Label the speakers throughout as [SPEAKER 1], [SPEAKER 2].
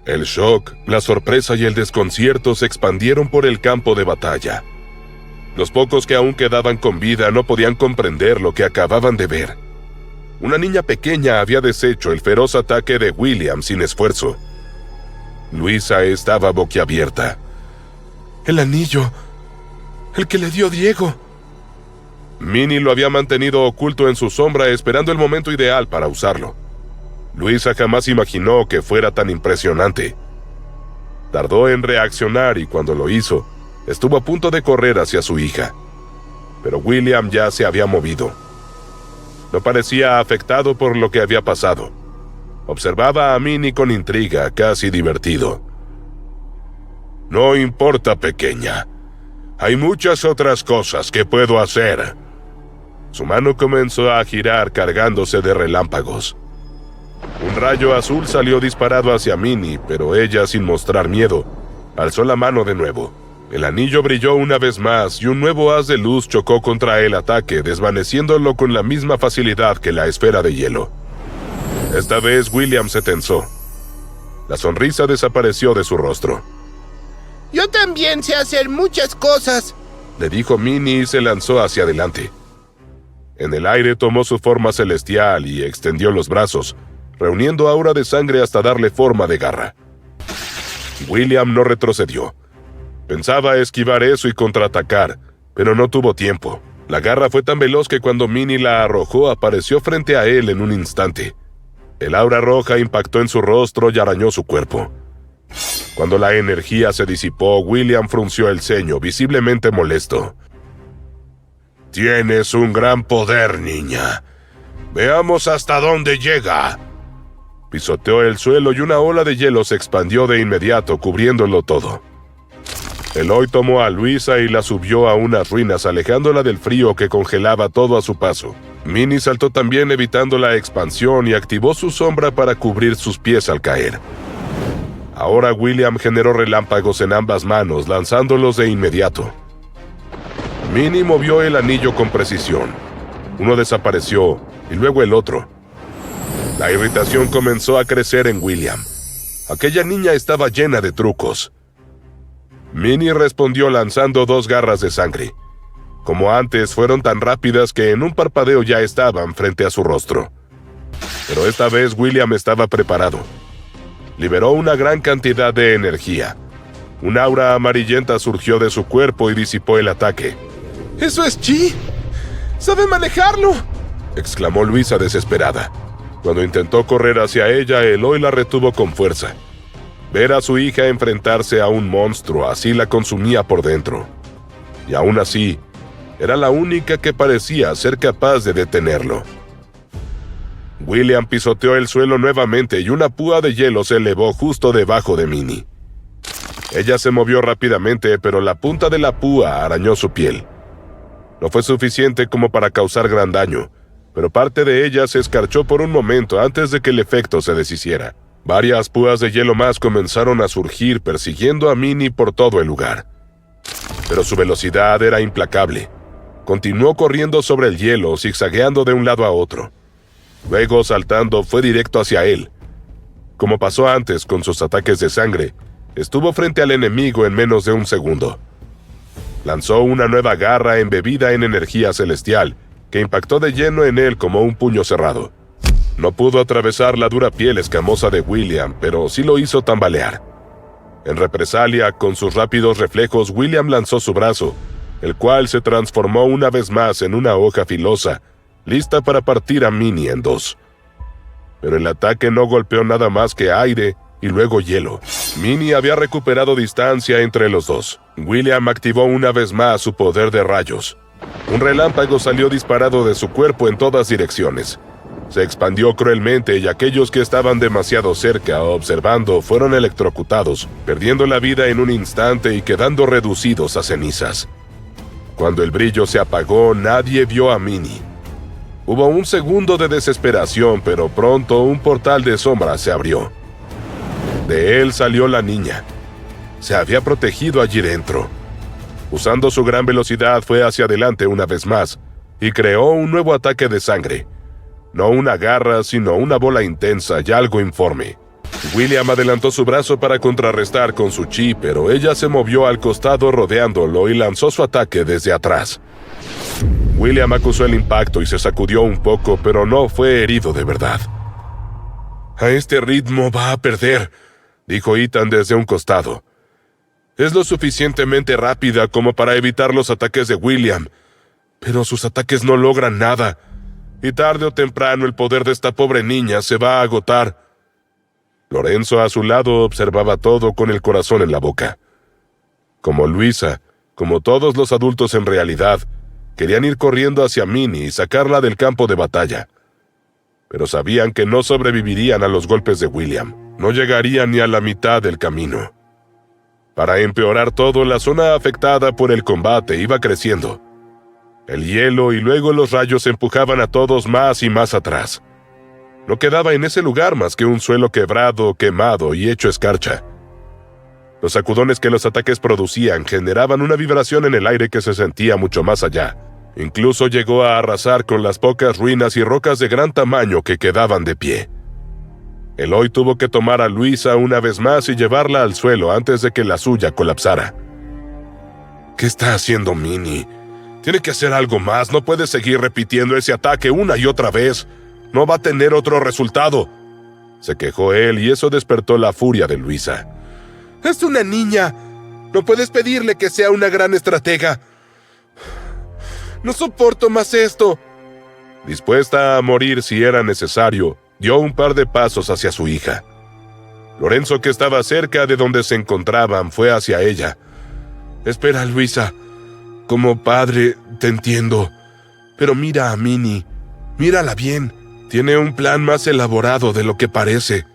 [SPEAKER 1] El shock, la sorpresa y el desconcierto se expandieron por el campo de batalla. Los pocos que aún quedaban con vida no podían comprender lo que acababan de ver. Una niña pequeña había deshecho el feroz ataque de William sin esfuerzo. Luisa estaba boquiabierta.
[SPEAKER 2] El anillo, el que le dio Diego.
[SPEAKER 1] Minnie lo había mantenido oculto en su sombra esperando el momento ideal para usarlo. Luisa jamás imaginó que fuera tan impresionante. Tardó en reaccionar y cuando lo hizo, estuvo a punto de correr hacia su hija. Pero William ya se había movido. No parecía afectado por lo que había pasado. Observaba a Minnie con intriga, casi divertido.
[SPEAKER 3] No importa, pequeña. Hay muchas otras cosas que puedo hacer.
[SPEAKER 1] Su mano comenzó a girar cargándose de relámpagos. Un rayo azul salió disparado hacia Minnie, pero ella, sin mostrar miedo, alzó la mano de nuevo. El anillo brilló una vez más y un nuevo haz de luz chocó contra el ataque, desvaneciéndolo con la misma facilidad que la esfera de hielo. Esta vez William se tensó. La sonrisa desapareció de su rostro.
[SPEAKER 2] Yo también sé hacer muchas cosas,
[SPEAKER 1] le dijo Minnie y se lanzó hacia adelante. En el aire tomó su forma celestial y extendió los brazos, reuniendo aura de sangre hasta darle forma de garra. William no retrocedió. Pensaba esquivar eso y contraatacar, pero no tuvo tiempo. La garra fue tan veloz que cuando Minnie la arrojó apareció frente a él en un instante. El aura roja impactó en su rostro y arañó su cuerpo. Cuando la energía se disipó, William frunció el ceño, visiblemente molesto.
[SPEAKER 3] Tienes un gran poder, niña. Veamos hasta dónde llega.
[SPEAKER 1] Pisoteó el suelo y una ola de hielo se expandió de inmediato, cubriéndolo todo. Eloy tomó a Luisa y la subió a unas ruinas, alejándola del frío que congelaba todo a su paso. Minnie saltó también evitando la expansión y activó su sombra para cubrir sus pies al caer. Ahora William generó relámpagos en ambas manos, lanzándolos de inmediato. Minnie movió el anillo con precisión. Uno desapareció, y luego el otro. La irritación comenzó a crecer en William. Aquella niña estaba llena de trucos. Minnie respondió lanzando 2 garras de sangre. Como antes, fueron tan rápidas que en un parpadeo ya estaban frente a su rostro. Pero esta vez William estaba preparado. Liberó una gran cantidad de energía. Un aura amarillenta surgió de su cuerpo y disipó el ataque.
[SPEAKER 2] ¡Eso es Chi! ¡Sabe manejarlo!,
[SPEAKER 1] exclamó Luisa desesperada. Cuando intentó correr hacia ella, Eloy la retuvo con fuerza. Ver a su hija enfrentarse a un monstruo así la consumía por dentro. Y aún así, era la única que parecía ser capaz de detenerlo. William pisoteó el suelo nuevamente y una púa de hielo se elevó justo debajo de Minnie. Ella se movió rápidamente, pero la punta de la púa arañó su piel. No fue suficiente como para causar gran daño, pero parte de ella se escarchó por un momento antes de que el efecto se deshiciera. Varias púas de hielo más comenzaron a surgir persiguiendo a Minnie por todo el lugar. Pero su velocidad era implacable. Continuó corriendo sobre el hielo, zigzagueando de un lado a otro. Luego, saltando, fue directo hacia él. Como pasó antes con sus ataques de sangre, estuvo frente al enemigo en menos de un segundo. Lanzó una nueva garra embebida en energía celestial, que impactó de lleno en él como un puño cerrado. No pudo atravesar la dura piel escamosa de William, pero sí lo hizo tambalear. En represalia, con sus rápidos reflejos, William lanzó su brazo, el cual se transformó una vez más en una hoja filosa, lista para partir a Minnie en 2. Pero el ataque no golpeó nada más que aire y luego hielo. Minnie había recuperado distancia entre los dos. William activó una vez más su poder de rayos. Un relámpago salió disparado de su cuerpo en todas direcciones. Se expandió cruelmente y aquellos que estaban demasiado cerca observando fueron electrocutados, perdiendo la vida en un instante y quedando reducidos a cenizas. Cuando el brillo se apagó, nadie vio a Minnie. Hubo un segundo de desesperación, pero pronto un portal de sombra se abrió. De él salió la niña. Se había protegido allí dentro. Usando su gran velocidad fue hacia adelante una vez más y creó un nuevo ataque de sangre. No una garra, sino una bola intensa y algo informe. William adelantó su brazo para contrarrestar con su chi, pero ella se movió al costado rodeándolo y lanzó su ataque desde atrás. William acusó el impacto y se sacudió un poco, pero no fue herido de verdad. «A este ritmo va a perder», dijo Ethan desde un costado. «Es lo suficientemente rápida como para evitar los ataques de William, pero sus ataques no logran nada, y tarde o temprano el poder de esta pobre niña se va a agotar». Lorenzo a su lado observaba todo con el corazón en la boca. Como Luisa, como todos los adultos en realidad, querían ir corriendo hacia Minnie y sacarla del campo de batalla. Pero sabían que no sobrevivirían a los golpes de William, no llegarían ni a la mitad del camino. Para empeorar todo, la zona afectada por el combate iba creciendo. El hielo y luego los rayos empujaban a todos más y más atrás. No quedaba en ese lugar más que un suelo quebrado, quemado y hecho escarcha. Los sacudones que los ataques producían generaban una vibración en el aire que se sentía mucho más allá. Incluso llegó a arrasar con las pocas ruinas y rocas de gran tamaño que quedaban de pie. Eloy tuvo que tomar a Luisa una vez más y llevarla al suelo antes de que la suya colapsara. «¿Qué está haciendo Minnie? Tiene que hacer algo más, no puede seguir repitiendo ese ataque una y otra vez. No va a tener otro resultado», se quejó él, y eso despertó la furia de Luisa. «Es una niña. No puedes pedirle que sea una gran estratega. No soporto más esto». Dispuesta a morir si era necesario, dio un par de pasos hacia su hija. Lorenzo, que estaba cerca de donde se encontraban, fue hacia ella. «Espera, Luisa. Como padre, te entiendo. Pero mira a Minnie. Mírala bien. Tiene un plan más elaborado de lo que parece».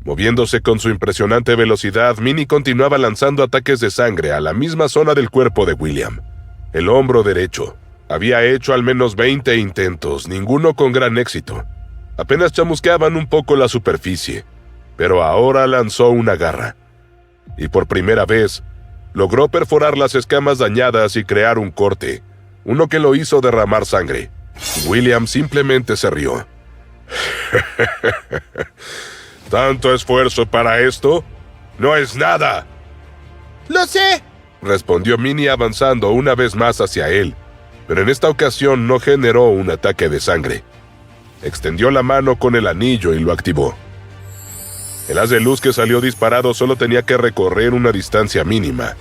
[SPEAKER 1] Moviéndose con su impresionante velocidad, Minnie continuaba lanzando ataques de sangre a la misma zona del cuerpo de William. El hombro derecho. Había hecho al menos 20 intentos, ninguno con gran éxito. Apenas chamusqueaban un poco la superficie, pero ahora lanzó una garra. Y por primera vez, logró perforar las escamas dañadas y crear un corte, uno que lo hizo derramar sangre. William simplemente se rió. «¿Tanto esfuerzo para esto? ¡No es nada!»
[SPEAKER 2] ¡Lo sé!,
[SPEAKER 1] respondió Minnie avanzando una vez más hacia él, pero en esta ocasión no generó un ataque de sangre. Extendió la mano con el anillo y lo activó. El haz de luz que salió disparado solo tenía que recorrer una distancia mínima,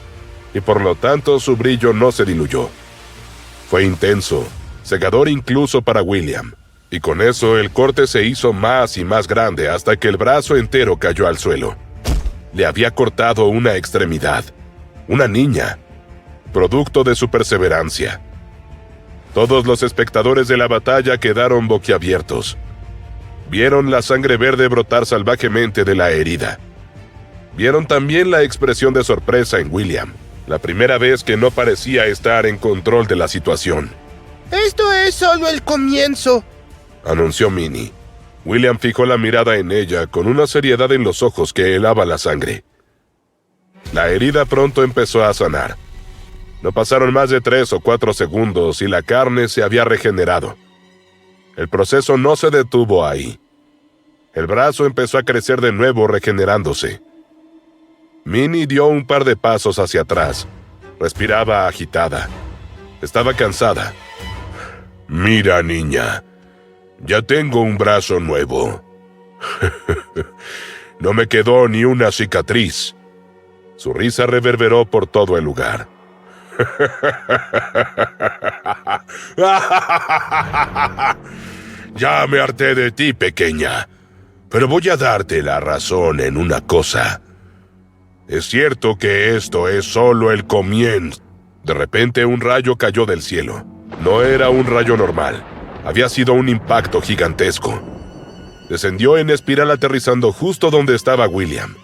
[SPEAKER 1] y por lo tanto su brillo no se diluyó. Fue intenso, cegador incluso para William, y con eso el corte se hizo más y más grande hasta que el brazo entero cayó al suelo. Le había cortado una extremidad, una niña, producto de su perseverancia. Todos los espectadores de la batalla quedaron boquiabiertos. Vieron la sangre verde brotar salvajemente de la herida. Vieron también la expresión de sorpresa en William, la primera vez que no parecía estar en control de la situación.
[SPEAKER 2] «Esto es solo el comienzo»,
[SPEAKER 1] anunció Minnie. William fijó la mirada en ella con una seriedad en los ojos que helaba la sangre. La herida pronto empezó a sanar. No pasaron más de 3 o 4 segundos y la carne se había regenerado. El proceso no se detuvo ahí. El brazo empezó a crecer de nuevo, regenerándose. Minnie dio un par de pasos hacia atrás. Respiraba agitada. Estaba cansada. «Mira, niña, ya tengo un brazo nuevo. No me quedó ni una cicatriz». Su risa reverberó por todo el lugar. «Ya me harté de ti, pequeña, pero voy a darte la razón en una cosa. Es cierto que esto es solo el comienzo». De repente un rayo cayó del cielo. No era un rayo normal. Había sido un impacto gigantesco. Descendió en espiral aterrizando justo donde estaba William.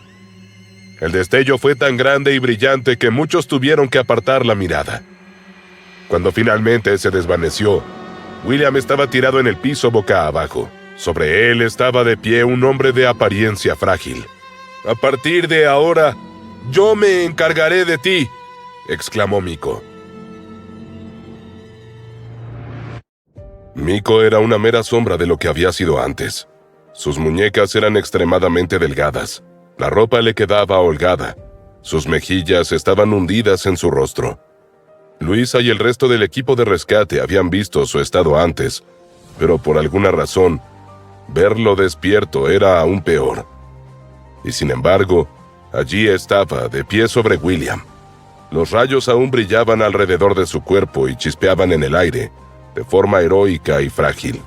[SPEAKER 1] El destello fue tan grande y brillante que muchos tuvieron que apartar la mirada. Cuando finalmente se desvaneció, William estaba tirado en el piso boca abajo. Sobre él estaba de pie un hombre de apariencia frágil. «A partir de ahora, yo me encargaré de ti», exclamó Miko. Miko era una mera sombra de lo que había sido antes. Sus muñecas eran extremadamente delgadas. La ropa le quedaba holgada. Sus mejillas estaban hundidas en su rostro. Luisa y el resto del equipo de rescate habían visto su estado antes, pero por alguna razón, verlo despierto era aún peor. Y sin embargo, allí estaba, de pie sobre William. Los rayos aún brillaban alrededor de su cuerpo y chispeaban en el aire, de forma heroica y frágil.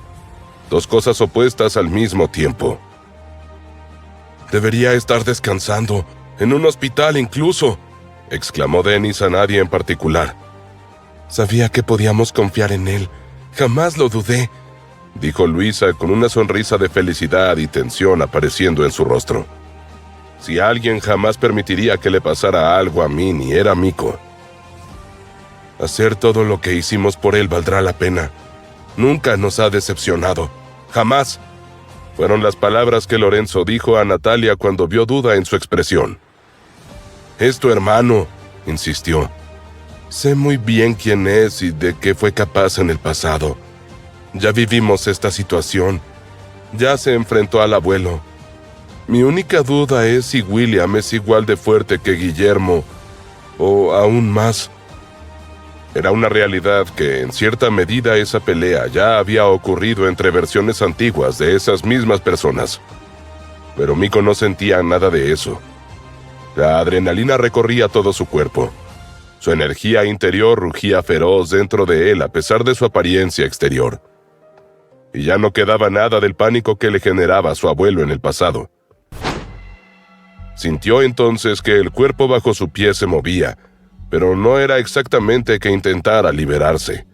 [SPEAKER 1] Dos cosas opuestas al mismo tiempo.
[SPEAKER 2] «Debería estar descansando, en un hospital incluso»,
[SPEAKER 1] exclamó Dennis a nadie en particular.
[SPEAKER 2] «Sabía que podíamos confiar en él. Jamás lo dudé»,
[SPEAKER 1] dijo Luisa con una sonrisa de felicidad y tensión apareciendo en su rostro. Si alguien jamás permitiría que le pasara algo a Minnie, era Miko.
[SPEAKER 2] «Hacer todo lo que hicimos por él valdrá la pena. Nunca nos ha decepcionado. Jamás»,
[SPEAKER 1] fueron las palabras que Lorenzo dijo a Natalia cuando vio duda en su expresión.
[SPEAKER 2] «Es tu hermano», insistió. «Sé muy bien quién es y de qué fue capaz en el pasado. Ya vivimos esta situación. Ya se enfrentó al abuelo. Mi única duda es si William es igual de fuerte que Guillermo, o aún más».
[SPEAKER 1] Era una realidad que, en cierta medida, esa pelea ya había ocurrido entre versiones antiguas de esas mismas personas. Pero Miko no sentía nada de eso. La adrenalina recorría todo su cuerpo. Su energía interior rugía feroz dentro de él a pesar de su apariencia exterior. Y ya no quedaba nada del pánico que le generaba su abuelo en el pasado. Sintió entonces que el cuerpo bajo su pie se movía, pero no era exactamente que intentara liberarse.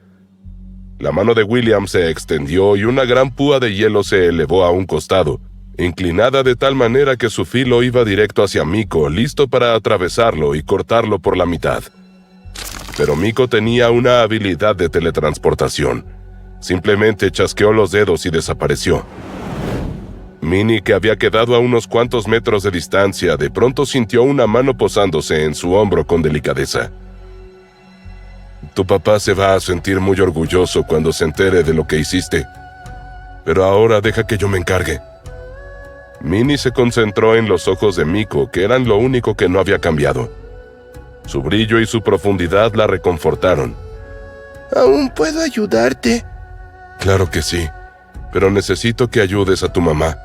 [SPEAKER 1] La mano de William se extendió y una gran púa de hielo se elevó a un costado, inclinada de tal manera que su filo iba directo hacia Miko, listo para atravesarlo y cortarlo por la mitad. Pero Miko tenía una habilidad de teletransportación. Simplemente chasqueó los dedos y desapareció. Minnie, que había quedado a unos cuantos metros de distancia, de pronto sintió una mano posándose en su hombro con delicadeza.
[SPEAKER 2] «Tu papá se va a sentir muy orgulloso cuando se entere de lo que hiciste. Pero ahora deja que yo me encargue».
[SPEAKER 1] Minnie se concentró en los ojos de Miko, que eran lo único que no había cambiado. Su brillo y su profundidad la reconfortaron.
[SPEAKER 4] «¿Aún puedo ayudarte?»
[SPEAKER 2] «Claro que sí, pero necesito que ayudes a tu mamá».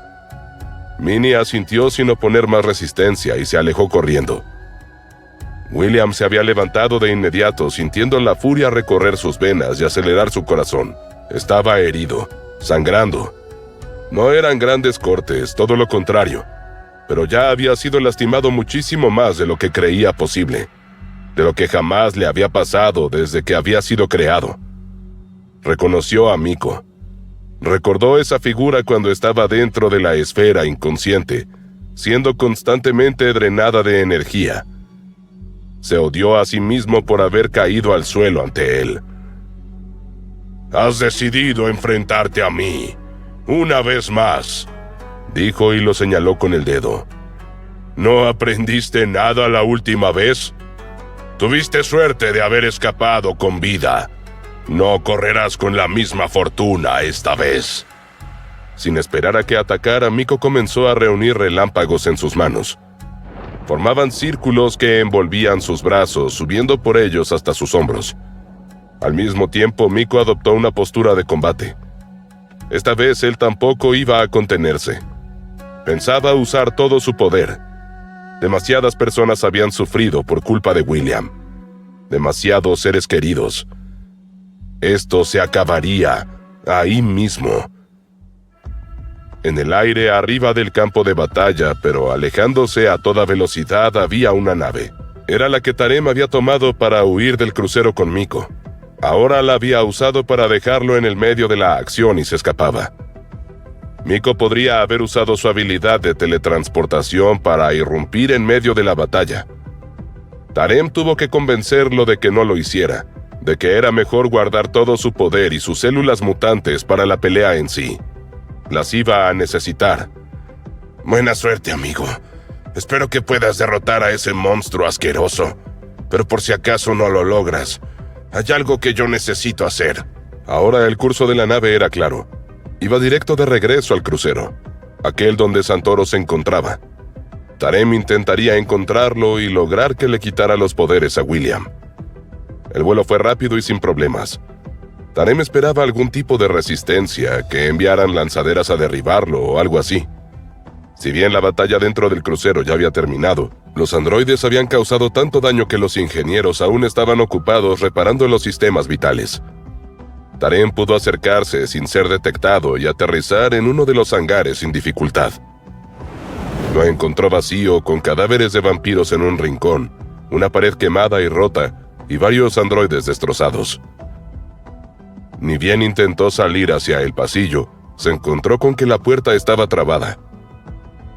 [SPEAKER 1] Minnie asintió sin oponer más resistencia y se alejó corriendo. William se había levantado de inmediato, sintiendo la furia recorrer sus venas y acelerar su corazón. Estaba herido, sangrando. No eran grandes cortes, todo lo contrario, pero ya había sido lastimado muchísimo más de lo que creía posible, de lo que jamás le había pasado desde que había sido creado. Reconoció a Miko. Recordó esa figura cuando estaba dentro de la esfera inconsciente, siendo constantemente drenada de energía. Se odió a sí mismo por haber caído al suelo ante él.
[SPEAKER 3] «Has decidido enfrentarte a mí, una vez más»,
[SPEAKER 1] dijo y lo señaló con el dedo.
[SPEAKER 3] «¿No aprendiste nada la última vez? Tuviste suerte de haber escapado con vida. No correrás con la misma fortuna esta vez».
[SPEAKER 1] Sin esperar a que atacara, Miko comenzó a reunir relámpagos en sus manos. Formaban círculos que envolvían sus brazos, subiendo por ellos hasta sus hombros. Al mismo tiempo, Miko adoptó una postura de combate. Esta vez él tampoco iba a contenerse. Pensaba usar todo su poder. Demasiadas personas habían sufrido por culpa de William. Demasiados seres queridos. Esto se acabaría ahí mismo. En el aire arriba del campo de batalla, pero alejándose a toda velocidad, había una nave. Era la que Tarem había tomado para huir del crucero con Miko. Ahora la había usado para dejarlo en el medio de la acción y se escapaba. Miko podría haber usado su habilidad de teletransportación para irrumpir en medio de la batalla. Tarem tuvo que convencerlo de que no lo hiciera, de que era mejor guardar todo su poder y sus células mutantes para la pelea en sí. Las iba a necesitar.
[SPEAKER 3] «Buena suerte, amigo. Espero que puedas derrotar a ese monstruo asqueroso. Pero por si acaso no lo logras, hay algo que yo necesito hacer».
[SPEAKER 1] Ahora el curso de la nave era claro. Iba directo de regreso al crucero. aquel donde Santoro se encontraba. Tarem intentaría encontrarlo y lograr que le quitara los poderes a William. El vuelo fue rápido y sin problemas. Tarem esperaba algún tipo de resistencia, que enviaran lanzaderas a derribarlo o algo así. Si bien la batalla dentro del crucero ya había terminado, los androides habían causado tanto daño que los ingenieros aún estaban ocupados reparando los sistemas vitales. Tarem pudo acercarse sin ser detectado y aterrizar en uno de los hangares sin dificultad. Lo encontró vacío, con cadáveres de vampiros en un rincón, una pared quemada y rota, y varios androides destrozados. Ni bien intentó salir hacia el pasillo, se encontró con que la puerta estaba trabada.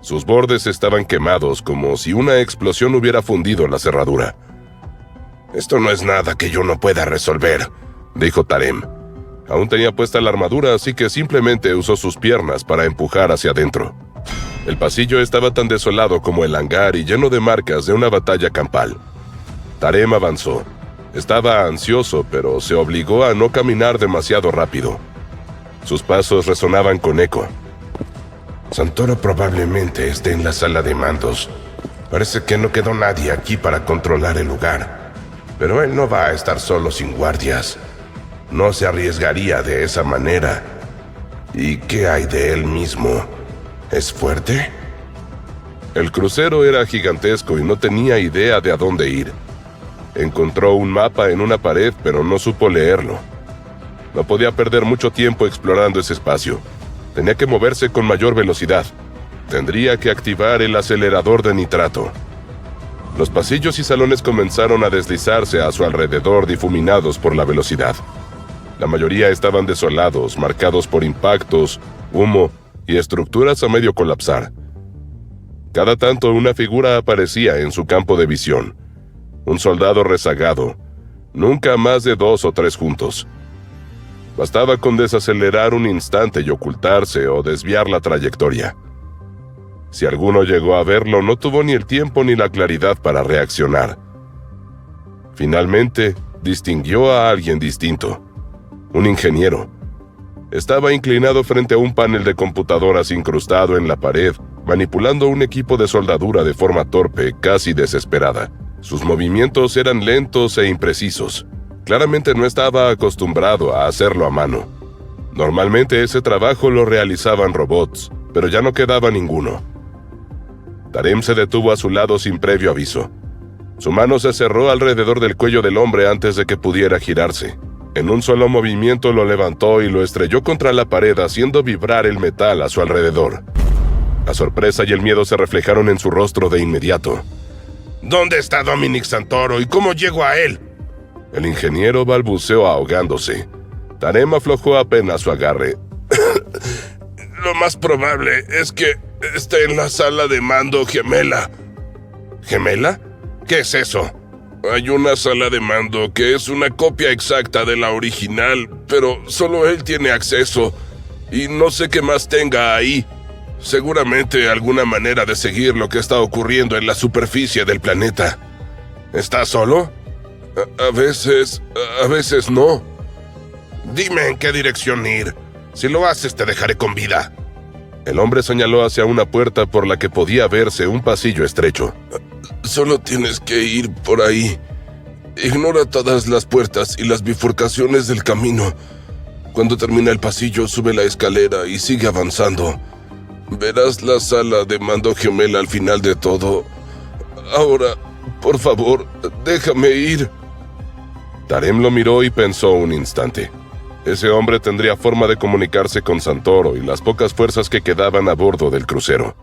[SPEAKER 1] Sus bordes estaban quemados, como si una explosión hubiera fundido la cerradura.
[SPEAKER 3] «Esto no es nada que yo no pueda resolver»,
[SPEAKER 1] dijo Tarem. Aún tenía puesta la armadura, así que simplemente usó sus piernas para empujar hacia adentro. El pasillo estaba tan desolado como el hangar y lleno de marcas de una batalla campal. Tarem avanzó. Estaba ansioso, pero se obligó a no caminar demasiado rápido. Sus pasos resonaban con eco.
[SPEAKER 3] Santoro probablemente esté en la sala de mandos. Parece que no quedó nadie aquí para controlar el lugar. Pero él no va a estar solo sin guardias. No se arriesgaría de esa manera. ¿Y qué hay de él mismo? ¿Es fuerte?
[SPEAKER 1] El crucero era gigantesco y no tenía idea de a dónde ir. Encontró un mapa en una pared, pero no supo leerlo. No podía perder mucho tiempo explorando ese espacio. Tenía que moverse con mayor velocidad. Tendría que activar el acelerador de nitrato. Los pasillos y salones comenzaron a deslizarse a su alrededor, difuminados por la velocidad. La mayoría estaban desolados, marcados por impactos, humo y estructuras a medio colapsar. Cada tanto una figura aparecía en su campo de visión. Un soldado rezagado, nunca más de 2 o 3 juntos. Bastaba con desacelerar un instante y ocultarse o desviar la trayectoria. Si alguno llegó a verlo, no tuvo ni el tiempo ni la claridad para reaccionar. Finalmente, distinguió a alguien distinto. Un ingeniero. Estaba inclinado frente a un panel de computadoras incrustado en la pared, manipulando un equipo de soldadura de forma torpe, casi desesperada. Sus movimientos eran lentos e imprecisos. Claramente no estaba acostumbrado a hacerlo a mano. Normalmente ese trabajo lo realizaban robots, pero ya no quedaba ninguno. Tarem se detuvo a su lado sin previo aviso. Su mano se cerró alrededor del cuello del hombre antes de que pudiera girarse. En un solo movimiento lo levantó y lo estrelló contra la pared, haciendo vibrar el metal a su alrededor. La sorpresa y el miedo se reflejaron en su rostro de inmediato.
[SPEAKER 3] ¿Dónde está Dominic Santoro y cómo llego a él?
[SPEAKER 1] El ingeniero balbuceó ahogándose. Tarem aflojó apenas su agarre.
[SPEAKER 3] Lo más probable es que esté en la sala de mando gemela. ¿Gemela? ¿Qué es eso? Hay una sala de mando que es una copia exacta de la original, pero solo él tiene acceso, y no sé qué más tenga ahí. Seguramente alguna manera de seguir lo que está ocurriendo en la superficie del planeta. ¿Estás solo? A veces no. Dime en qué dirección ir. Si lo haces, te dejaré con vida.
[SPEAKER 1] El hombre señaló hacia una puerta por la que podía verse un pasillo estrecho.
[SPEAKER 3] Solo tienes que ir por ahí. Ignora todas las puertas y las bifurcaciones del camino. Cuando termina el pasillo, sube la escalera y sigue avanzando. Verás la sala de mando gemela al final de todo. Ahora, por favor, déjame ir.
[SPEAKER 1] Tarem lo miró y pensó un instante. Ese hombre tendría forma de comunicarse con Santoro y las pocas fuerzas que quedaban a bordo del crucero.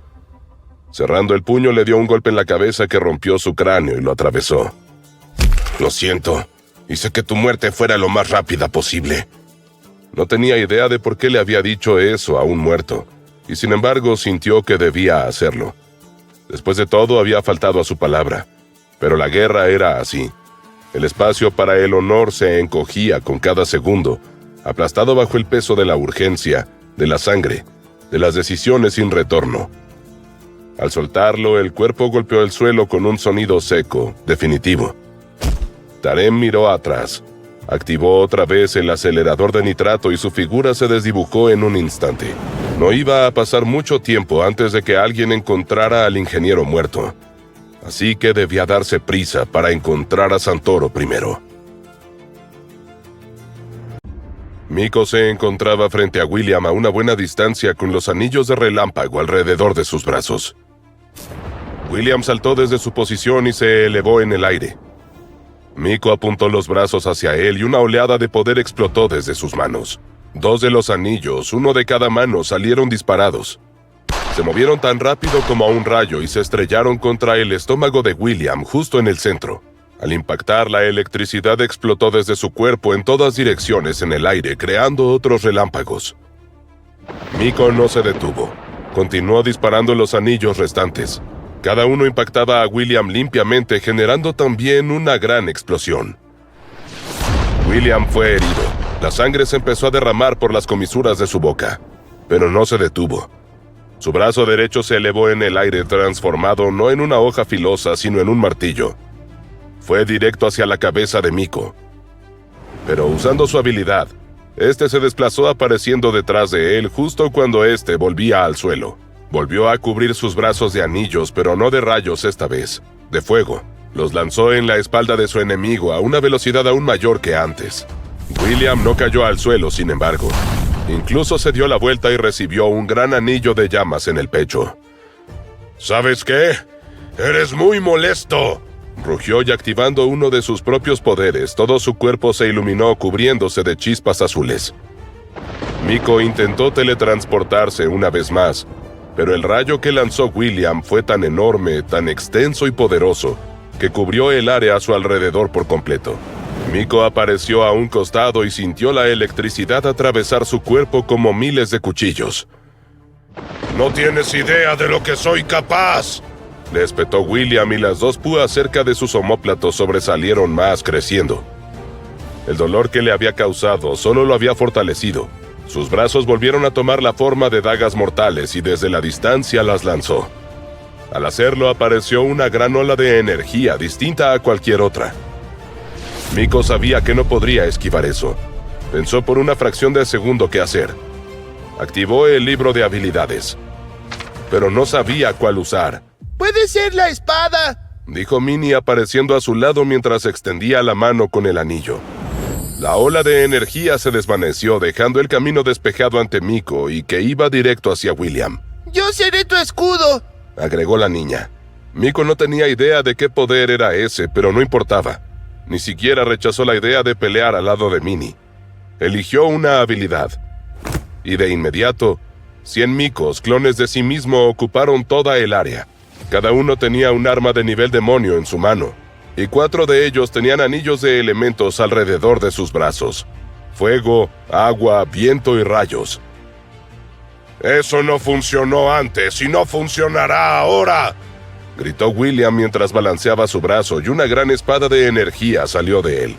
[SPEAKER 1] Cerrando el puño, le dio un golpe en la cabeza que rompió su cráneo y lo atravesó.
[SPEAKER 3] Lo siento. Hice que tu muerte fuera lo más rápida posible.
[SPEAKER 1] No tenía idea de por qué le había dicho eso a un muerto, y sin embargo sintió que debía hacerlo. Después de todo, había faltado a su palabra. Pero la guerra era así. El espacio para el honor se encogía con cada segundo, aplastado bajo el peso de la urgencia, de la sangre, de las decisiones sin retorno. Al soltarlo, el cuerpo golpeó el suelo con un sonido seco, definitivo. Tarem miró atrás, activó otra vez el acelerador de nitrato y su figura se desdibujó en un instante.
[SPEAKER 2] No iba a pasar mucho tiempo antes de que alguien encontrara al ingeniero muerto, así que debía darse prisa para encontrar a Santoro primero. Miko se encontraba frente a William a una buena distancia con los anillos de relámpago alrededor de sus brazos. William saltó desde su posición y se elevó en el aire. Miko apuntó los brazos hacia él y una oleada de poder explotó desde sus manos. 2 de los anillos, uno de cada mano, salieron disparados. Se movieron tan rápido como un rayo y se estrellaron contra el estómago de William justo en el centro. Al impactar, la electricidad explotó desde su cuerpo en todas direcciones en el aire, creando otros relámpagos. Miko no se detuvo. Continuó disparando los anillos restantes. Cada uno impactaba a William limpiamente, generando también una gran explosión. William fue herido. La sangre se empezó a derramar por las comisuras de su boca, pero no se detuvo. Su brazo derecho se elevó en el aire, transformado no en una hoja filosa, sino en un martillo. Fue directo hacia la cabeza de Miko. Pero usando su habilidad, este se desplazó apareciendo detrás de él justo cuando este volvía al suelo. Volvió a cubrir sus brazos de anillos, pero no de rayos esta vez, de fuego. Los lanzó en la espalda de su enemigo a una velocidad aún mayor que antes. William no cayó al suelo, sin embargo. Incluso se dio la vuelta y recibió un gran anillo de llamas en el pecho.
[SPEAKER 3] ¿Sabes qué? ¡Eres muy molesto!
[SPEAKER 2] Rugió y activando uno de sus propios poderes, todo su cuerpo se iluminó cubriéndose de chispas azules. Miko intentó teletransportarse una vez más, pero el rayo que lanzó William fue tan enorme, tan extenso y poderoso, que cubrió el área a su alrededor por completo. Miko apareció a un costado y sintió la electricidad atravesar su cuerpo como miles de cuchillos.
[SPEAKER 3] ¡No tienes idea de lo que soy capaz!,
[SPEAKER 2] le espetó William, y las 2 púas cerca de sus omóplatos sobresalieron más, creciendo. El dolor que le había causado solo lo había fortalecido. Sus brazos volvieron a tomar la forma de dagas mortales y desde la distancia las lanzó. Al hacerlo apareció una gran ola de energía distinta a cualquier otra. Miko sabía que no podría esquivar eso. Pensó por una fracción de segundo qué hacer. Activó el libro de habilidades, pero no sabía cuál usar.
[SPEAKER 4] ¡Puede ser la espada!,
[SPEAKER 2] dijo Minnie apareciendo a su lado mientras extendía la mano con el anillo. La ola de energía se desvaneció, dejando el camino despejado ante Miko y que iba directo hacia William.
[SPEAKER 4] ¡Yo seré tu escudo!,
[SPEAKER 2] agregó la niña. Miko no tenía idea de qué poder era ese, pero no importaba. Ni siquiera rechazó la idea de pelear al lado de Minnie. Eligió una habilidad. Y de inmediato, 100 Mikos, clones de sí mismo, ocuparon toda el área. Cada uno tenía un arma de nivel demonio en su mano, y 4 de ellos tenían anillos de elementos alrededor de sus brazos. Fuego, agua, viento y rayos.
[SPEAKER 3] ¡Eso no funcionó antes y no funcionará ahora!,
[SPEAKER 2] gritó William mientras balanceaba su brazo y una gran espada de energía salió de él.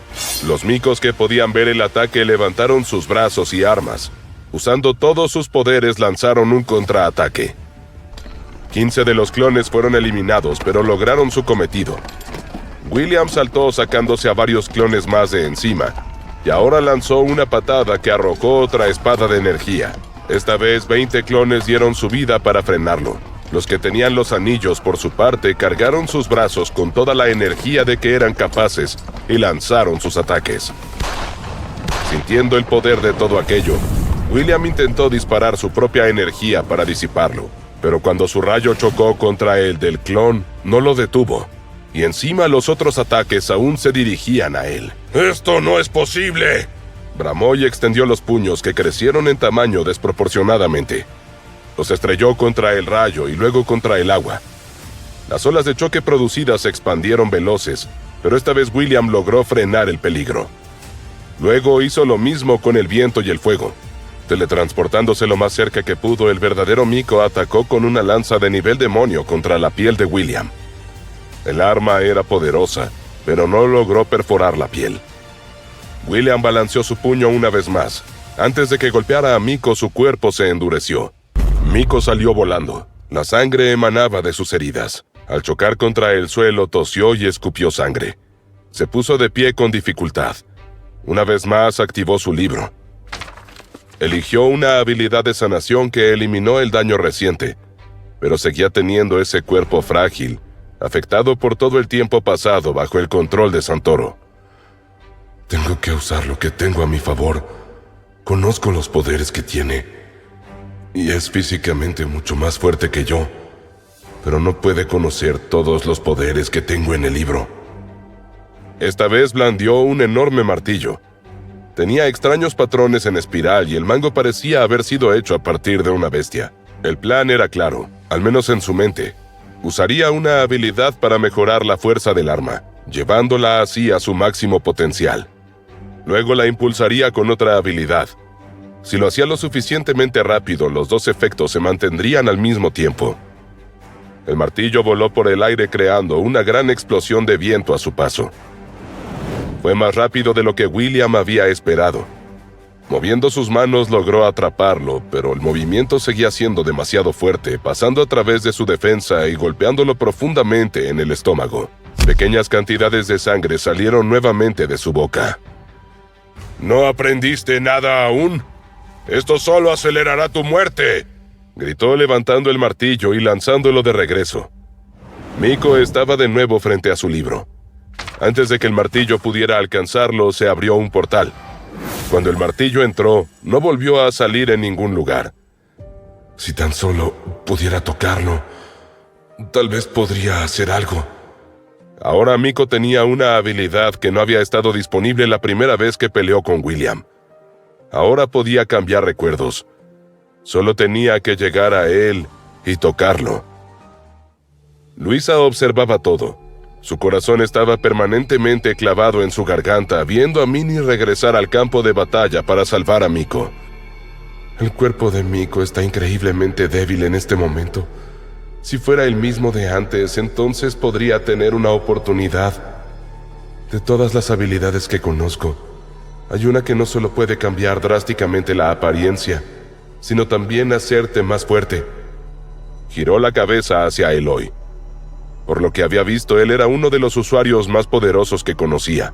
[SPEAKER 2] Los Mikos que podían ver el ataque levantaron sus brazos y armas. Usando todos sus poderes lanzaron un contraataque. 15 de los clones fueron eliminados, pero lograron su cometido. William saltó sacándose a varios clones más de encima, y ahora lanzó una patada que arrojó otra espada de energía. Esta vez 20 clones dieron su vida para frenarlo. Los que tenían los anillos por su parte cargaron sus brazos con toda la energía de que eran capaces y lanzaron sus ataques. Sintiendo el poder de todo aquello, William intentó disparar su propia energía para disiparlo, pero cuando su rayo chocó contra el del clon, no lo detuvo, y encima los otros ataques aún se dirigían a él.
[SPEAKER 3] ¡Esto no es posible!,
[SPEAKER 2] bramó y extendió los puños que crecieron en tamaño desproporcionadamente. Los estrelló contra el rayo y luego contra el agua. Las olas de choque producidas se expandieron veloces, pero esta vez William logró frenar el peligro. Luego hizo lo mismo con el viento y el fuego. Teletransportándose lo más cerca que pudo, el verdadero Miko atacó con una lanza de nivel demonio contra la piel de William. El arma era poderosa, pero no logró perforar la piel. William balanceó su puño una vez más. Antes de que golpeara a Miko, su cuerpo se endureció. Miko salió volando. La sangre emanaba de sus heridas. Al chocar contra el suelo, tosió y escupió sangre. Se puso de pie con dificultad. Una vez más activó su libro.
[SPEAKER 1] Eligió una habilidad de sanación que eliminó el daño reciente, pero seguía teniendo ese cuerpo frágil, afectado por todo el tiempo pasado bajo el control de Santoro.
[SPEAKER 2] Tengo que usar lo que tengo a mi favor. Conozco los poderes que tiene, y es físicamente mucho más fuerte que yo, pero no puede conocer todos los poderes que tengo en el libro.
[SPEAKER 1] Esta vez blandió un enorme martillo. Tenía extraños patrones en espiral y el mango parecía haber sido hecho a partir de una bestia. El plan era claro, al menos en su mente. Usaría una habilidad para mejorar la fuerza del arma, llevándola así a su máximo potencial. Luego la impulsaría con otra habilidad. Si lo hacía lo suficientemente rápido, los dos efectos se mantendrían al mismo tiempo. El martillo voló por el aire creando una gran explosión de viento a su paso. Fue más rápido de lo que William había esperado. Moviendo sus manos logró atraparlo, pero el movimiento seguía siendo demasiado fuerte, pasando a través de su defensa y golpeándolo profundamente en el estómago. Pequeñas cantidades de sangre salieron nuevamente de su boca.
[SPEAKER 3] ¿No aprendiste nada aún? ¡Esto solo acelerará tu muerte!,
[SPEAKER 1] gritó levantando el martillo y lanzándolo de regreso. Miko estaba de nuevo frente a su libro. Antes de que el martillo pudiera alcanzarlo, se abrió un portal. Cuando el martillo entró, no volvió a salir en ningún lugar.
[SPEAKER 2] Si tan solo pudiera tocarlo, tal vez podría hacer algo.
[SPEAKER 1] Ahora Miko tenía una habilidad que no había estado disponible la primera vez que peleó con William. Ahora podía cambiar recuerdos. Solo tenía que llegar a él y tocarlo. Luisa observaba todo. Su corazón estaba permanentemente clavado en su garganta, viendo a Minnie regresar al campo de batalla para salvar a Miko.
[SPEAKER 2] El cuerpo de Miko está increíblemente débil en este momento. Si fuera el mismo de antes, entonces podría tener una oportunidad. De todas las habilidades que conozco, hay una que no solo puede cambiar drásticamente la apariencia, sino también hacerte más fuerte.
[SPEAKER 1] Giró la cabeza hacia Eloy. Por lo que había visto, él era uno de los usuarios más poderosos que conocía.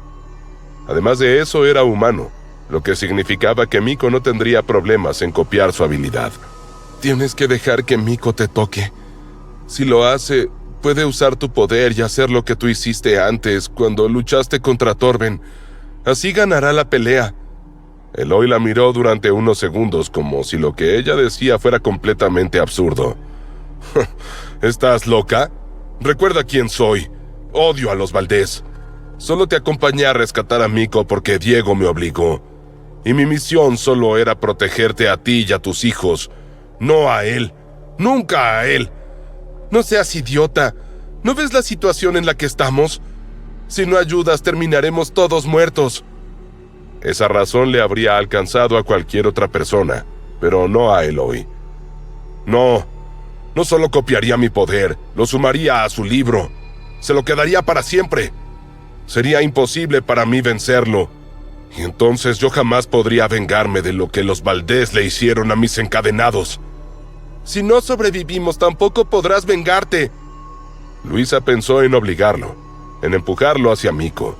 [SPEAKER 1] Además de eso, era humano, lo que significaba que Miko no tendría problemas en copiar su habilidad.
[SPEAKER 2] Tienes que dejar que Miko te toque. Si lo hace, puede usar tu poder y hacer lo que tú hiciste antes, cuando luchaste contra Torben. Así ganará la pelea.
[SPEAKER 1] Eloy la miró durante unos segundos como si lo que ella decía fuera completamente absurdo.
[SPEAKER 3] ¿Estás loca? Recuerda quién soy. Odio a los Valdés. Solo te acompañé a rescatar a Miko porque Diego me obligó. Y mi misión solo era protegerte a ti y a tus hijos. No a él. Nunca a él. No seas idiota. ¿No ves la situación en la que estamos? Si no ayudas, terminaremos todos muertos.
[SPEAKER 1] Esa razón le habría alcanzado a cualquier otra persona, pero no a Eloy.
[SPEAKER 3] No solo copiaría mi poder, lo sumaría a su libro. Se lo quedaría para siempre. Sería imposible para mí vencerlo. Y entonces yo jamás podría vengarme de lo que los Valdés le hicieron a mis encadenados. Si no sobrevivimos, tampoco podrás vengarte.
[SPEAKER 1] Luisa pensó en obligarlo, en empujarlo hacia Miko,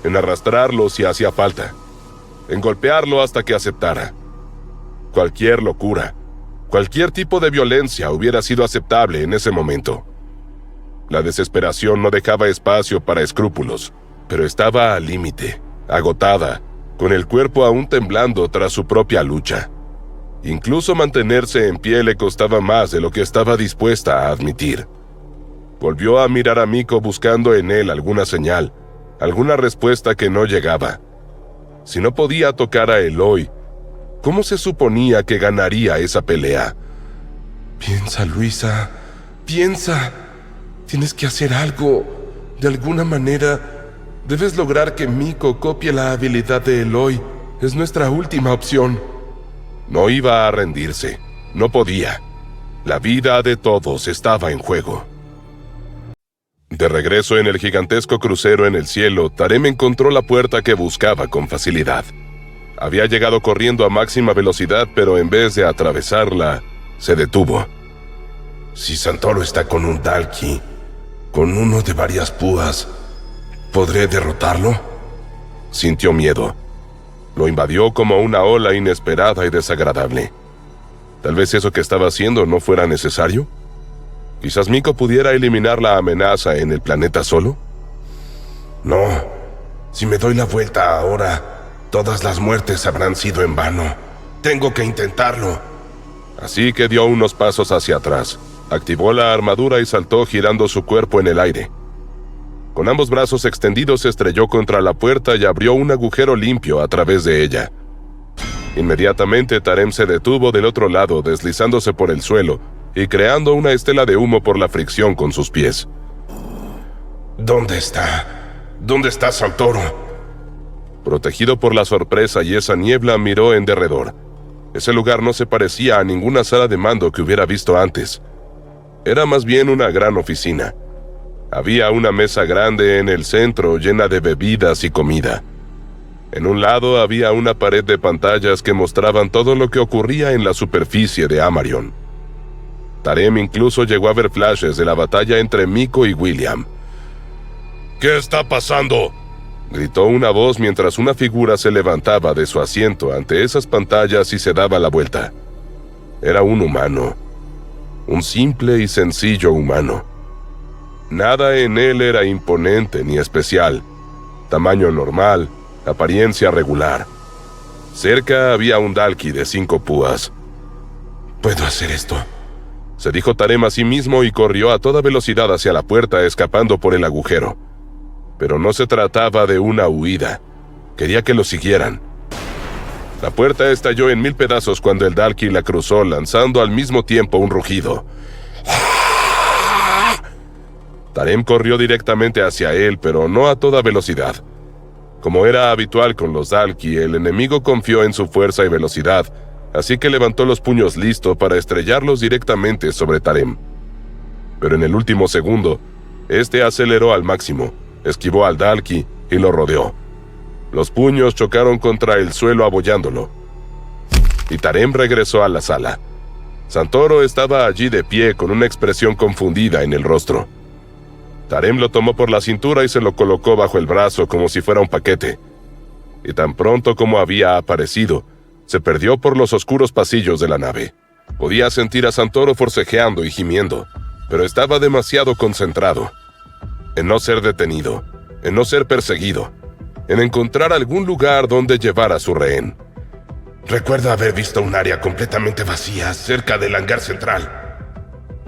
[SPEAKER 1] en arrastrarlo si hacía falta, en golpearlo hasta que aceptara. Cualquier locura, cualquier tipo de violencia hubiera sido aceptable en ese momento. La desesperación no dejaba espacio para escrúpulos, pero estaba al límite, agotada, con el cuerpo aún temblando tras su propia lucha. Incluso mantenerse en pie le costaba más de lo que estaba dispuesta a admitir. Volvió a mirar a Miko buscando en él alguna señal, alguna respuesta que no llegaba. Si no podía tocar a Eloy, ¿cómo se suponía que ganaría esa pelea?
[SPEAKER 2] Piensa, Luisa, piensa. Tienes que hacer algo. De alguna manera, debes lograr que Miko copie la habilidad de Eloy. Es nuestra última opción.
[SPEAKER 1] No iba a rendirse. No podía. La vida de todos estaba en juego. De regreso en el gigantesco crucero en el cielo, Tarem encontró la puerta que buscaba con facilidad. Había llegado corriendo a máxima velocidad, pero en vez de atravesarla, se detuvo.
[SPEAKER 2] Si Santoro está con un Dalki, con uno de varias púas, ¿podré derrotarlo?
[SPEAKER 1] Sintió miedo. Lo invadió como una ola inesperada y desagradable. Tal vez eso que estaba haciendo no fuera necesario. Quizás Miko pudiera eliminar la amenaza en el planeta solo.
[SPEAKER 3] No, si me doy la vuelta ahora, todas las muertes habrán sido en vano. Tengo que intentarlo.
[SPEAKER 1] Así que dio unos pasos hacia atrás, activó la armadura y saltó girando su cuerpo en el aire. Con ambos brazos extendidos se estrelló contra la puerta y abrió un agujero limpio a través de ella. Inmediatamente Tarem se detuvo del otro lado, deslizándose por el suelo y creando una estela de humo por la fricción con sus pies.
[SPEAKER 3] ¿Dónde está? ¿Dónde está Santoro?
[SPEAKER 1] Protegido por la sorpresa y esa niebla, miró en derredor. Ese lugar no se parecía a ninguna sala de mando que hubiera visto antes. Era más bien una gran oficina. Había una mesa grande en el centro llena de bebidas y comida. En un lado había una pared de pantallas que mostraban todo lo que ocurría en la superficie de Amarion. Tarem incluso llegó a ver flashes de la batalla entre Miko y William.
[SPEAKER 3] ¿Qué está pasando?,
[SPEAKER 1] gritó una voz mientras una figura se levantaba de su asiento ante esas pantallas y se daba la vuelta. Era un humano. Un simple y sencillo humano. Nada en él era imponente ni especial. Tamaño normal, apariencia regular. Cerca había un Dalki de 5 púas.
[SPEAKER 3] «Puedo hacer esto»,
[SPEAKER 1] se dijo Tarem a sí mismo y corrió a toda velocidad hacia la puerta, escapando por el agujero. Pero no se trataba de una huida. Quería que lo siguieran. La puerta estalló en 1000 pedazos cuando el Dalki la cruzó, lanzando al mismo tiempo un rugido. Tarem corrió directamente hacia él, pero no a toda velocidad. Como era habitual con los Dalki, el enemigo confió en su fuerza y velocidad, así que levantó los puños listo para estrellarlos directamente sobre Tarem. Pero en el último segundo, este aceleró al máximo, esquivó al Dalki y lo rodeó. Los puños chocaron contra el suelo abollándolo. Y Tarem regresó a la sala. Santoro estaba allí de pie con una expresión confundida en el rostro. Tarem lo tomó por la cintura y se lo colocó bajo el brazo como si fuera un paquete. Y tan pronto como había aparecido, se perdió por los oscuros pasillos de la nave. Podía sentir a Santoro forcejeando y gimiendo, pero estaba demasiado concentrado en no ser detenido, en no ser perseguido, en encontrar algún lugar donde llevar a su rehén.
[SPEAKER 3] Recuerdo haber visto un área completamente vacía cerca del hangar central.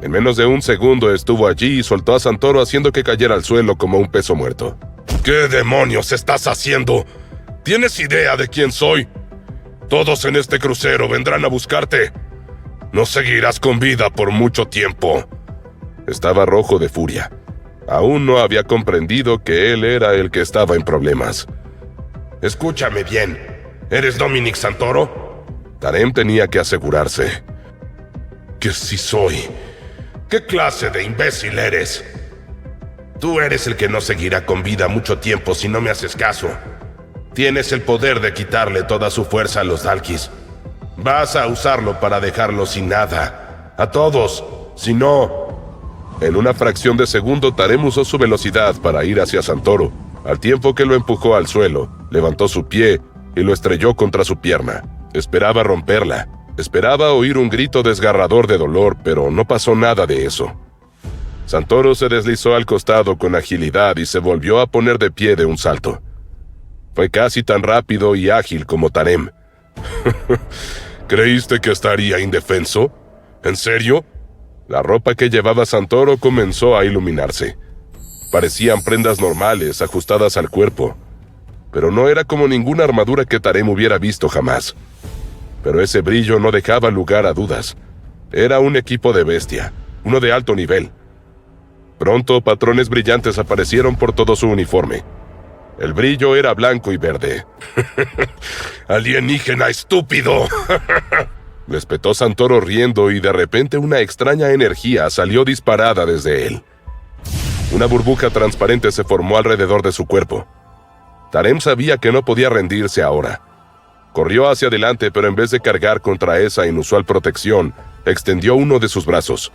[SPEAKER 1] En menos de un segundo estuvo allí y soltó a Santoro haciendo que cayera al suelo como un peso muerto.
[SPEAKER 3] ¿Qué demonios estás haciendo? ¿Tienes idea de quién soy? Todos en este crucero vendrán a buscarte. No seguirás con vida por mucho tiempo.
[SPEAKER 1] Estaba rojo de furia. Aún no había comprendido que él era el que estaba en problemas.
[SPEAKER 3] Escúchame bien. ¿Eres Dominic Santoro?
[SPEAKER 1] Tarem tenía que asegurarse.
[SPEAKER 3] Que sí soy. ¿Qué clase de imbécil eres? Tú eres el que no seguirá con vida mucho tiempo si no me haces caso. Tienes el poder de quitarle toda su fuerza a los Dalkis. Vas a usarlo para dejarlos sin nada. A todos. Si no...
[SPEAKER 1] En una fracción de segundo, Tarem usó su velocidad para ir hacia Santoro, al tiempo que lo empujó al suelo, levantó su pie y lo estrelló contra su pierna. Esperaba romperla. Esperaba oír un grito desgarrador de dolor, pero no pasó nada de eso. Santoro se deslizó al costado con agilidad y se volvió a poner de pie de un salto. Fue casi tan rápido y ágil como Tarem.
[SPEAKER 3] ¿Creíste que estaría indefenso? ¿En serio?
[SPEAKER 1] La ropa que llevaba Santoro comenzó a iluminarse. Parecían prendas normales, ajustadas al cuerpo. Pero no era como ninguna armadura que Tarem hubiera visto jamás. Pero ese brillo no dejaba lugar a dudas. Era un equipo de bestia, uno de alto nivel. Pronto, patrones brillantes aparecieron por todo su uniforme. El brillo era blanco y verde.
[SPEAKER 3] ¡Alienígena estúpido!
[SPEAKER 1] Respetó Santoro riendo y de repente una extraña energía salió disparada desde él. Una burbuja transparente se formó alrededor de su cuerpo. Tarem sabía que no podía rendirse ahora. Corrió hacia adelante, pero en vez de cargar contra esa inusual protección, extendió uno de sus brazos.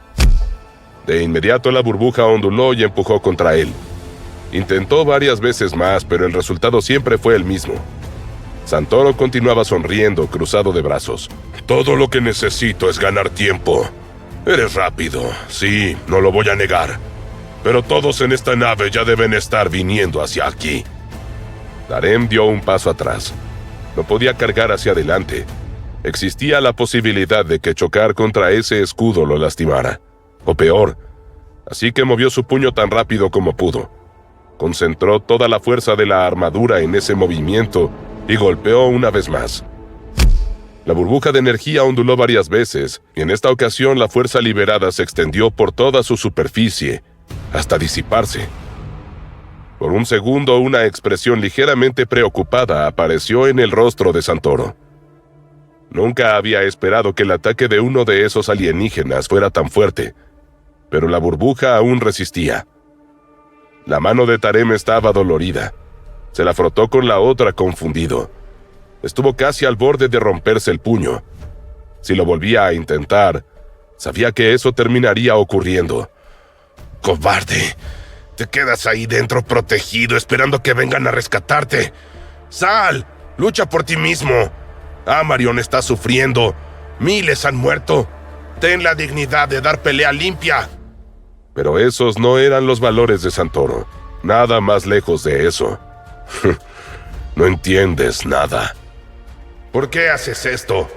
[SPEAKER 1] De inmediato la burbuja onduló y empujó contra él. Intentó varias veces más, pero el resultado siempre fue el mismo. Santoro continuaba sonriendo, cruzado de brazos.
[SPEAKER 3] Todo lo que necesito es ganar tiempo. Eres rápido, sí, no lo voy a negar. Pero todos en esta nave ya deben estar viniendo hacia aquí.
[SPEAKER 1] Tarem dio un paso atrás. No podía cargar hacia adelante. Existía la posibilidad de que chocar contra ese escudo lo lastimara. O peor. Así que movió su puño tan rápido como pudo. Concentró toda la fuerza de la armadura en ese movimiento y golpeó una vez más. La burbuja de energía onduló varias veces, y en esta ocasión la fuerza liberada se extendió por toda su superficie, hasta disiparse. Por un segundo, una expresión ligeramente preocupada apareció en el rostro de Santoro. Nunca había esperado que el ataque de uno de esos alienígenas fuera tan fuerte, pero la burbuja aún resistía. La mano de Tarem estaba dolorida. Se la frotó con la otra confundido. Estuvo casi al borde de romperse el puño. Si lo volvía a intentar, sabía que eso terminaría ocurriendo.
[SPEAKER 3] ¡Cobarde! Te quedas ahí dentro protegido esperando que vengan a rescatarte. ¡Sal! ¡Lucha por ti mismo! Amarion está sufriendo. Miles han muerto. Ten la dignidad de dar pelea limpia.
[SPEAKER 1] Pero esos no eran los valores de Santoro. Nada más lejos de eso.
[SPEAKER 3] No entiendes nada. ¿Por qué haces esto?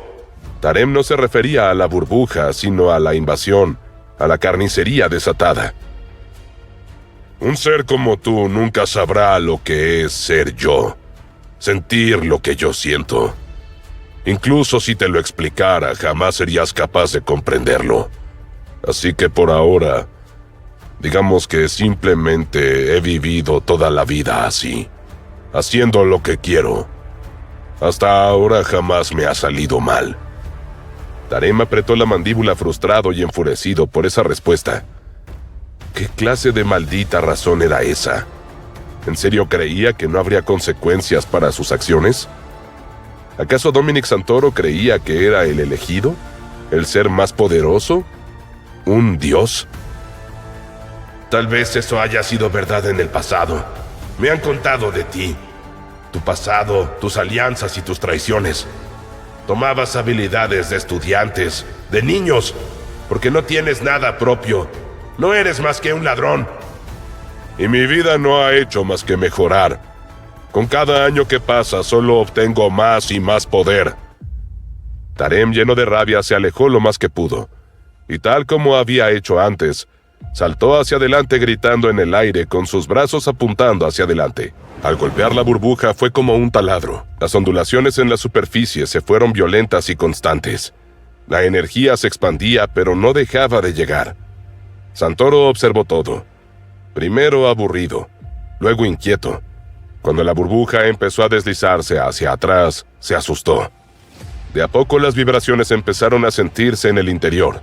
[SPEAKER 1] Tarem no se refería a la burbuja, sino a la invasión, a la carnicería desatada.
[SPEAKER 3] Un ser como tú nunca sabrá lo que es ser yo. Sentir lo que yo siento. Incluso si te lo explicara, jamás serías capaz de comprenderlo. Así que por ahora, digamos que simplemente he vivido toda la vida así, haciendo lo que quiero. Hasta ahora jamás me ha salido mal.
[SPEAKER 1] Tarem apretó la mandíbula frustrado y enfurecido por esa respuesta. ¿Qué clase de maldita razón era esa? ¿En serio creía que no habría consecuencias para sus acciones? ¿Acaso Dominic Santoro creía que era el elegido? ¿El ser más poderoso? ¿Un dios?
[SPEAKER 3] Tal vez eso haya sido verdad en el pasado. Me han contado de ti. Tu pasado, tus alianzas y tus traiciones. Tomabas habilidades de estudiantes, de niños, porque no tienes nada propio. No eres más que un ladrón.
[SPEAKER 1] Y mi vida no ha hecho más que mejorar. Con cada año que pasa solo obtengo más y más poder. Tarem, lleno de rabia, se alejó lo más que pudo. Y tal como había hecho antes, saltó hacia adelante gritando en el aire con sus brazos apuntando hacia adelante. Al golpear la burbuja fue como un taladro. Las ondulaciones en la superficie se fueron violentas y constantes. La energía se expandía, pero no dejaba de llegar. Santoro observó todo. Primero aburrido, luego inquieto. Cuando la burbuja empezó a deslizarse hacia atrás, se asustó. De a poco las vibraciones empezaron a sentirse en el interior.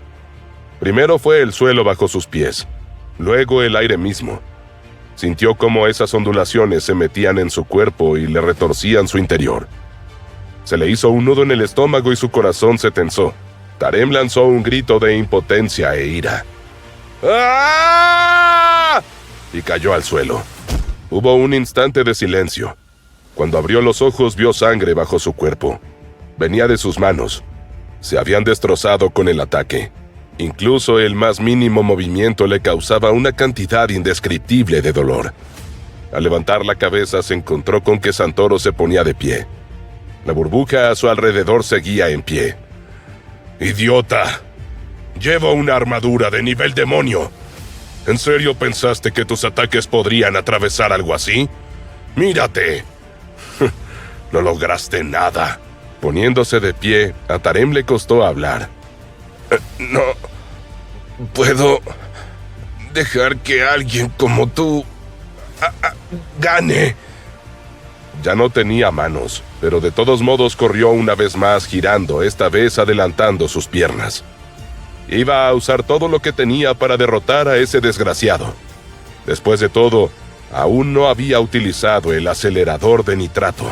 [SPEAKER 1] Primero fue el suelo bajo sus pies, luego el aire mismo. Sintió cómo esas ondulaciones se metían en su cuerpo y le retorcían su interior. Se le hizo un nudo en el estómago y su corazón se tensó. Tarem lanzó un grito de impotencia e ira. ¡Ah! Y cayó al suelo. Hubo un instante de silencio. Cuando abrió los ojos vio sangre bajo su cuerpo. Venía de sus manos. Se habían destrozado con el ataque. Incluso el más mínimo movimiento le causaba una cantidad indescriptible de dolor. Al levantar la cabeza se encontró con que Santoro se ponía de pie. La burbuja a su alrededor seguía en pie.
[SPEAKER 3] ¡Idiota! Llevo una armadura de nivel demonio. ¿En serio pensaste que tus ataques podrían atravesar algo así? ¡Mírate! No lograste nada.
[SPEAKER 1] Poniéndose de pie, a Tarem le costó hablar.
[SPEAKER 3] No puedo dejar que alguien como tú gane.
[SPEAKER 1] Ya no tenía manos, pero de todos modos corrió una vez más girando, esta vez adelantando sus piernas. Iba a usar todo lo que tenía para derrotar a ese desgraciado. Después de todo, aún no había utilizado el acelerador de nitrato.